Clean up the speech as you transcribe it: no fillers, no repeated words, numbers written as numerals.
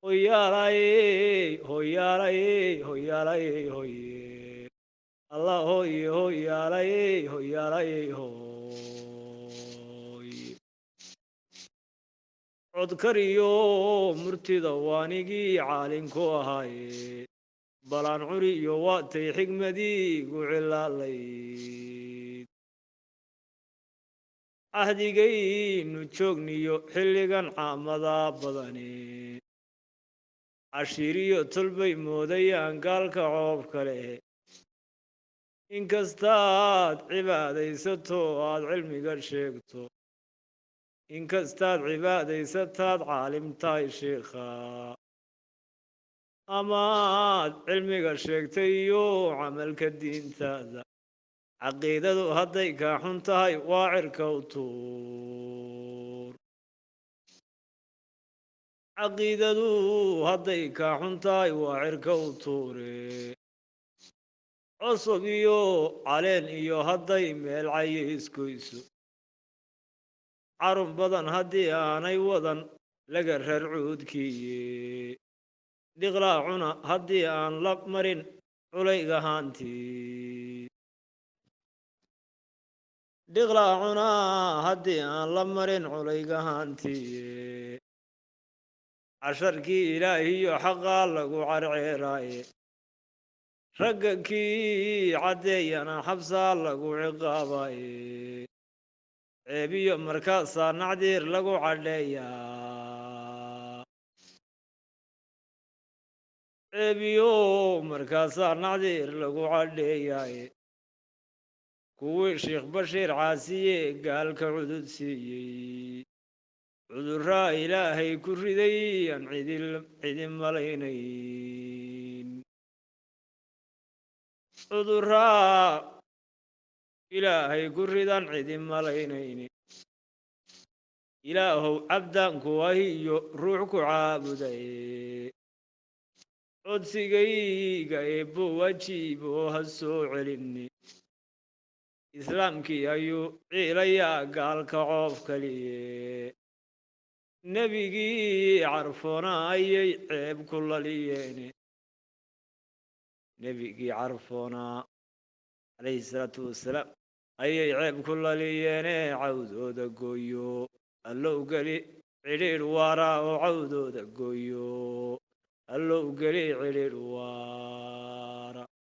hoyaalay hoyaalay hoyaalay hoye allah hoye hoyaalay hoyaalay hoy codkariyo murtida waanigii caalinku ahaaye balaan curi iyo waatay xigmadii gu cilaalayd cahdigaynu joogniyo xilligan caamada badani cashiiriyo tolbay moodayaan gaalka coob kale inkastaad cibaadaysato aad cilmiga sheegto inkastaad cibaadaysataad caalimtahay sheikha amaad cilmiga sheegtay iyo camalka diintaada caqiidadu hadday kaa xun tahay waa cirka u tuur caqiidadu hadday kaa xun tahay waa cirka u tuure cusub iyo caleen iyo hadday meel caye iskoyso carun badan haddii aanay wadan laga rar cuudkiiye dhiqlaacuna haddii aan la marin culaygahaantii dhiqlaacuna haddii aan la marin culaygahaantiiye casharkii ilaahiyo xaqaa lagu carceeraaye ragga kii caddeeyana xabsaa lagu ciqaabaaye ceebiyo markaasaa nacdiir lagu cadheeyaa ceebiyo markaasaa nacdiir lagu cadheeyaaye kuwii sheekh bashiir caasiye gaalka cudud siiyey cudurraa ilaahay ku riday aan cidi malaynayn cudurraa ilaahay ku ridan cidi malaynayni ilaahow cabdaanku ahiyo ruux ku caabuday codsigayga eebbo wajiib oo ha soo celinni islaamkii ayuu ciilayaa gaalka coof kaliye nebigii carfoona ayay ceeb ku laliyeene nebigii carfoonaa calayhi salaatu wasalaam ayay ceeb ku laliyeene cawdooda gooyo allow geli cidhiidh waaraa oo cawdooda gooyo allow geli cidhiidh waar